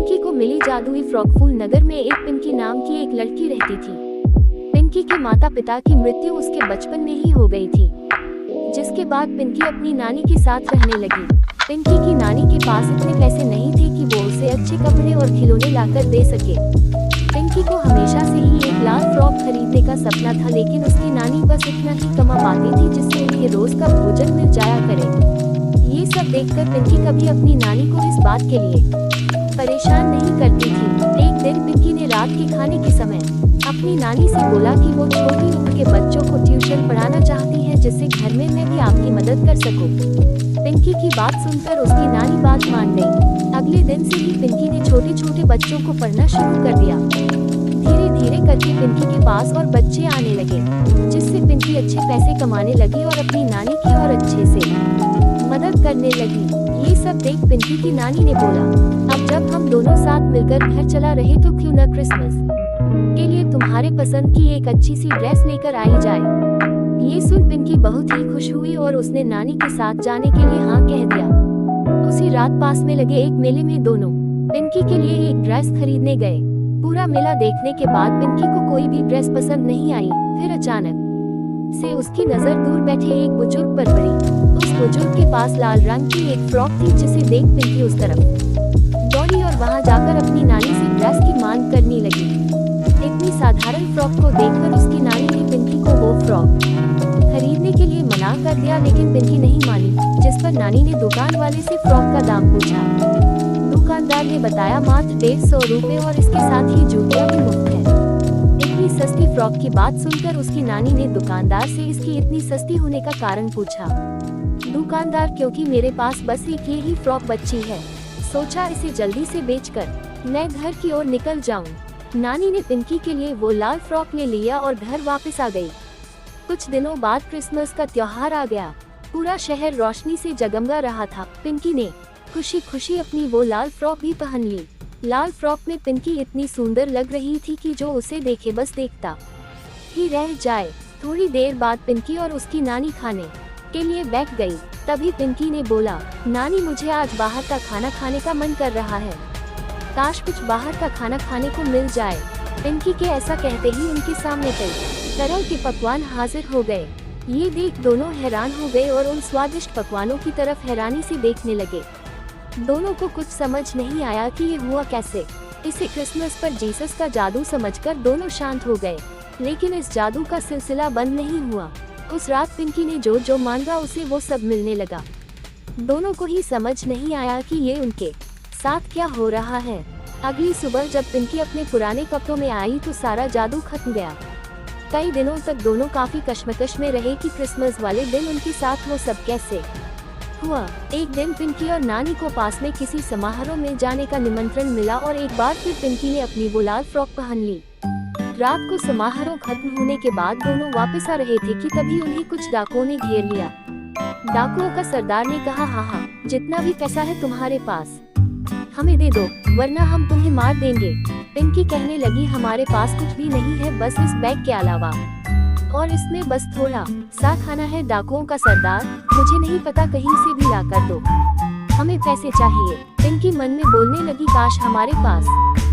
पिंकी को मिली जादुई फ्रॉक। फूल नगर में एक पिंकी नाम की एक लड़की रहती थी। पिंकी के माता पिता की मृत्यु उसके बचपन में ही हो गई थी, जिसके बाद पिंकी अपनी नानी के साथ रहने लगी। पिंकी की नानी के पास इतने पैसे नहीं थे कि वो उसे अच्छे कपड़े और खिलौने लाकर दे सके। पिंकी को हमेशा से ही एक लाल फ्रॉक खरीदने का सपना था, लेकिन उसकी नानी बस इतना ही कमा पाती थी जिससे उन्हें रोज का भोजन मिल जाया करे। ये सब देखकर पिंकी कभी अपनी नानी को इस बात के लिए परेशान नहीं करती थी। एक दिन पिंकी ने रात के खाने के समय अपनी नानी से बोला कि वो छोटी उम्र के बच्चों को ट्यूशन पढ़ाना चाहती है, जिससे घर में मैं भी आपकी मदद कर सकूं। पिंकी की बात सुनकर उसकी नानी बात मान गई। अगले दिन से ही पिंकी ने छोटे छोटे बच्चों को पढ़ना शुरू कर दिया। धीरे धीरे करके पिंकी के पास और बच्चे आने लगे, जिससे पिंकी अच्छे पैसे कमाने लगी और अपनी नानी की और अच्छे से मदद करने लगी। ये सब देख पिंकी की नानी ने बोला, अब जब हम दोनों साथ मिलकर घर चला रहे तो क्यों न क्रिसमस के लिए तुम्हारे पसंद की एक अच्छी सी ड्रेस लेकर आई जाए। ये सुन पिंकी बहुत ही खुश हुई और उसने नानी के साथ जाने के लिए हाँ कह दिया। उसी रात पास में लगे एक मेले में दोनों पिंकी के लिए एक ड्रेस खरीदने गए। पूरा मेला देखने के बाद पिंकी को कोई भी ड्रेस पसंद नहीं आई। फिर अचानक से उसकी नजर दूर बैठे एक बुजुर्ग पर पड़ी। उस बुजुर्ग के पास लाल रंग की एक फ्रॉक थी, जिसे देख पिंकी उस तरफ दौड़ी और वहां जाकर अपनी नानी से ड्रेस की मांग करने लगी। इतनी साधारण फ्रॉक को देखकर उसकी नानी ने पिंकी को वो फ्रॉक खरीदने के लिए मना कर दिया, लेकिन पिंकी नहीं मानी, जिस पर नानी ने दुकान वाले से फ्रॉक का दाम पूछा। दुकानदार ने बताया मात्र 150 रुपए और इसके साथ ही जूतियां भी मुफ्त है। इतनी सस्ती फ्रॉक की बात सुनकर उसकी नानी ने दुकानदार से इसकी इतनी सस्ती होने का कारण पूछा। दुकानदार, क्योंकि मेरे पास बस एक ये ही फ्रॉक बची है, सोचा इसे जल्दी से बेचकर मैं घर की ओर निकल जाऊं। नानी ने पिंकी के लिए वो लाल फ्रॉक ले लिया और घर वापस आ गई। कुछ दिनों बाद क्रिसमस का त्योहार आ गया। पूरा शहर रोशनी से जगमगा रहा था। पिंकी ने खुशी खुशी अपनी वो लाल फ्रॉक भी पहन ली। लाल फ्रॉक में पिंकी इतनी सुंदर लग रही थी कि जो उसे देखे बस देखता ही रह जाए। थोड़ी देर बाद पिंकी और उसकी नानी खाने के लिए बैठ गई। तभी पिंकी ने बोला, नानी मुझे आज बाहर का खाना खाने का मन कर रहा है, काश कुछ बाहर का खाना खाने को मिल जाए। पिंकी के ऐसा कहते ही उनके सामने कई तरह के पकवान हाजिर हो गए। ये देख दोनों हैरान हो गए और उन स्वादिष्ट पकवानों की तरफ हैरानी से देखने लगे। दोनों को कुछ समझ नहीं आया कि ये हुआ कैसे। इसे क्रिसमस पर जीसस का जादू समझकर दोनों शांत हो गए, लेकिन इस जादू का सिलसिला बंद नहीं हुआ। उस रात पिंकी ने जो जो मांगा उसे वो सब मिलने लगा। दोनों को ही समझ नहीं आया कि ये उनके साथ क्या हो रहा है। अगली सुबह जब पिंकी अपने पुराने कपड़ों में आई तो सारा जादू खत्म गया। कई दिनों तक दोनों काफी कश्मकश में रहे कि क्रिसमस वाले दिन उनके साथ वो सब कैसे हुआ। एक दिन पिंकी और नानी को पास में किसी समारोह में जाने का निमंत्रण मिला और एक बार फिर पिंकी ने अपनी वो लाल फ्रॉक पहन ली। रात को समारोह खत्म होने के बाद दोनों वापस आ रहे थे कि तभी उन्हें कुछ डाकुओं ने घेर लिया। डाकुओं का सरदार ने कहा, हाँ, जितना भी पैसा है तुम्हारे पास हमें दे दो, वरना हम तुम्हें मार देंगे। पिंकी कहने लगी, हमारे पास कुछ भी नहीं है, बस इस बैग के अलावा, और इसमें बस थोड़ा सा खाना है। डाकुओं का सरदार, मुझे नहीं पता, कहीं से भी ला कर दो, हमें पैसे चाहिए। पिंकी मन में बोलने लगी, काश हमारे पास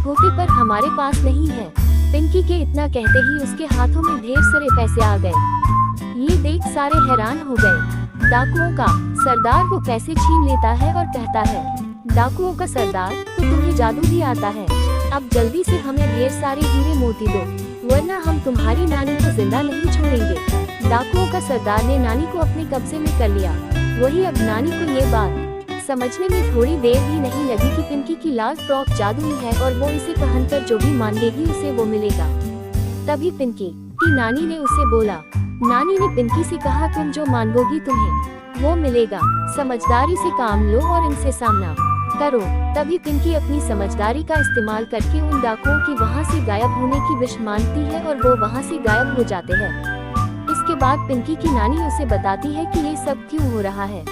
होते, पर हमारे पास नहीं है। पिंकी के इतना कहते ही उसके हाथों में ढेर सारे पैसे आ गए। ये देख सारे हैरान हो गए। डाकुओं का सरदार वो पैसे छीन लेता है और कहता है, डाकुओं का सरदार, तो तुम्हें जादू भी आता है, अब जल्दी से हमें ढेर सारे हीरे मोती दो, वरना हम तुम्हारी नानी को जिंदा नहीं छोड़ेंगे। डाकुओं का सरदार ने नानी को अपने कब्जे में कर लिया। वही अब नानी को ये बात समझने में थोड़ी देर भी नहीं लगी कि पिंकी की लाल फ्रॉक जादुई है और वो इसे पहनकर जो भी मांगेगी उसे वो मिलेगा। तभी पिंकी की नानी ने उसे बोला। नानी ने पिंकी से कहा, तुम जो मांगोगी तुम्हें वो मिलेगा, समझदारी से काम लो और इनसे सामना करो। तभी पिंकी अपनी समझदारी का इस्तेमाल करके उन डाकुओं की वहाँ से गायब होने की विश मांगती है और वो वहाँ से गायब हो जाते हैं। इसके बाद पिंकी की नानी उसे बताती है कि ये सब क्यों हो रहा है।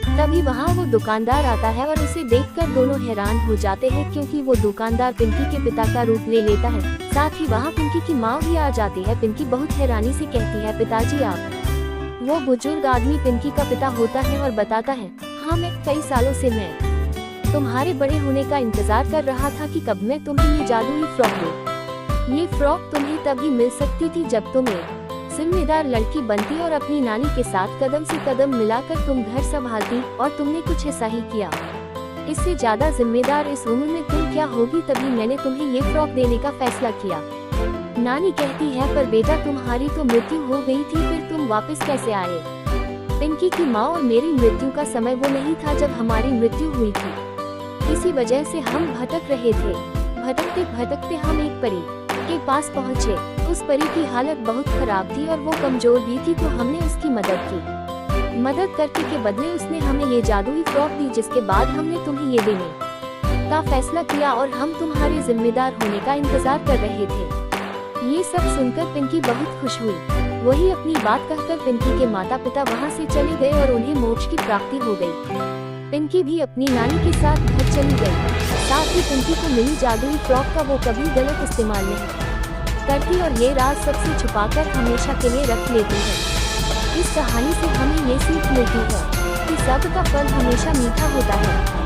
तभी वहाँ वो दुकानदार आता है और उसे देखकर दोनों हैरान हो जाते हैं, क्योंकि वो दुकानदार पिंकी के पिता का रूप ले लेता है। साथ ही वहाँ पिंकी की माँ भी आ जाती है। पिंकी बहुत हैरानी से कहती है, पिताजी आप। वो बुजुर्ग आदमी पिंकी का पिता होता है और बताता है, हाँ, मैं कई सालों से मैं तुम्हारे बड़े होने का इंतजार कर रहा था कि कब मैं तुम्हें ये जादुई फ्रॉक दूं। ये फ्रॉक तुम्हें तभी मिल सकती थी जब तुम एक जिम्मेदार लड़की बनती और अपनी नानी के साथ कदम से कदम मिलाकर तुम घर संभालती, और तुमने कुछ ऐसा ही किया। इससे ज्यादा जिम्मेदार इस उम्र में तुम क्या होगी, तभी मैंने तुम्हें ये फ्रॉक देने का फैसला किया। नानी कहती है, पर बेटा तुम्हारी तो मृत्यु हो गई थी, फिर तुम वापस कैसे आए? पिंकी की माँ, और मेरी मृत्यु का समय वो नहीं था जब हमारी मृत्यु हुई थी। इसी वजह से हम भटक रहे थे। भटकते भटकते हम एक परी के पास पहुँचे। उस परी की हालत बहुत खराब थी और वो कमजोर भी थी, तो हमने उसकी मदद की। मदद करने के बदले उसने हमें ये जादुई फ्रॉक दी, जिसके बाद हमने तुम्हें ये देने का फैसला किया और हम तुम्हारे जिम्मेदार होने का इंतजार कर रहे थे। ये सब सुनकर पिंकी बहुत खुश हुई। वही अपनी बात कहकर पिंकी के माता पिता वहाँ से चले गए और उन्हें मोक्ष की प्राप्ति हो गई। पिंकी भी अपनी नानी के साथ घर चली गई। साथ ही पिंकी को मिली जादुई फ्रॉक का वो कभी गलत इस्तेमाल नहीं करती और ये राज सबसे छुपाकर हमेशा के लिए रख लेती है। इस कहानी से हमें ये सीख मिलती है कि सब्र का फल हमेशा मीठा होता है।